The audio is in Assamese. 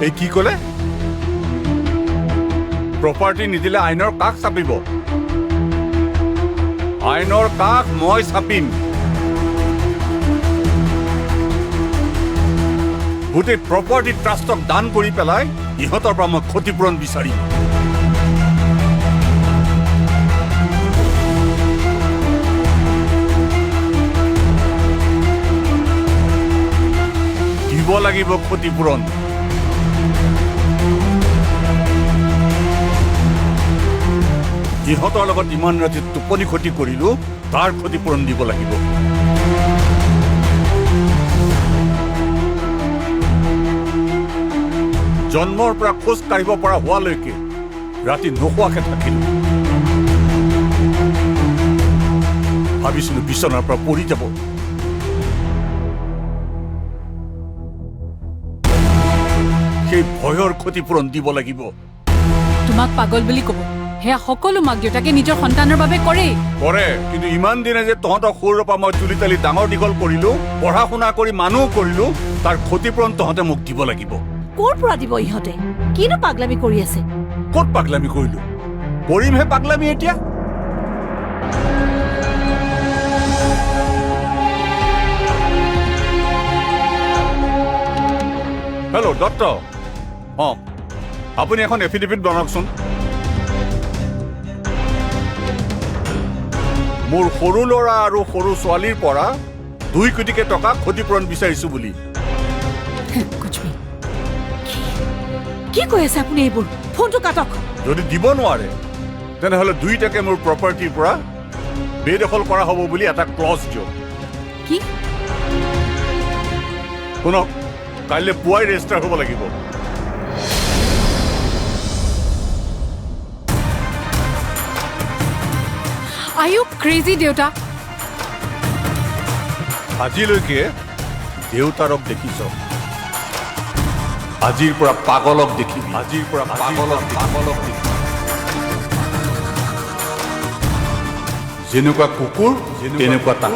এই কি ক'লে? প্ৰপাৰ্টি নিদিলে আইনৰ কাষ চাপিব। আইনৰ কাষ মই চাপিম। গোটেই প্ৰপাৰ্টি ট্ৰাষ্টক দান কৰি পেলাই ইহঁতৰ পৰা মই ক্ষতিপূৰণ বিচাৰিম। দিব লাগিব ক্ষতিপূৰণ। ইহঁতৰ লগত ইমান ৰাতি টোপনি ক্ষতি কৰিলো, তাৰ ক্ষতিপূৰণ দিব লাগিব। জন্মৰ পৰা খোজ কাঢ়িব পৰা হোৱালৈকে ৰাতি নোখোৱাকে থাকিলো। ভাবিছিলো বিচনাৰ পৰা পৰি যাব। সেই ভয়ৰ ক্ষতিপূৰণ দিব লাগিব। তোমাক পাগল বুলি ক'ব, সেয়া সকলো মাক দেউতাকে নিজৰ সন্তানৰ বাবে কৰে। কিন্তু ইমান দিনে যে তহঁতক সৰুৰ পৰা মই তুলি তালি ডাঙৰ দীঘল কৰিলো, পঢ়া শুনা কৰি মানুহ কৰিলো, তাৰ ক্ষতিপূৰণ তহঁতে মোক দিব লাগিব। ক'ৰ পৰা দিব ইহঁতে? কিনো পাগলামি কৰি আছে? ক'ত পাগলামি কৰিলো? কৰিমহে পাগলামি এতিয়া। হেল্ল' দত্ত, আপুনি এখন এফিডেভিট বনাওকচোন। মোৰ সৰু ল'ৰা আৰু সৰু ছোৱালীৰ পৰা 2 কোটিকে টকা ক্ষতিপূৰণ বিচাৰিছো বুলি। কি কৈ আছে আপুনি এইবোৰ? ফোনটো কাটক। যদি দিব নোৱাৰে তেনেহ'লে দুইটাকে মোৰ প্ৰপাৰ্টিৰ পৰা বেদখল কৰা হ'ব বুলি এটা ক্লজ দিয়ক। কি? শুনক, কাইলৈ পুৱাই ৰেজিষ্টাৰ হ'ব লাগিব। Are you crazy, দেউতা? আজিলৈকে দেউতাৰক দেখিছ, আজিৰ পৰা পাগলক দেখিবি। আজিৰ পৰা পাগলক দেখিবি। যেনেকুৱা কুকুৰ তেনেকুৱা টান।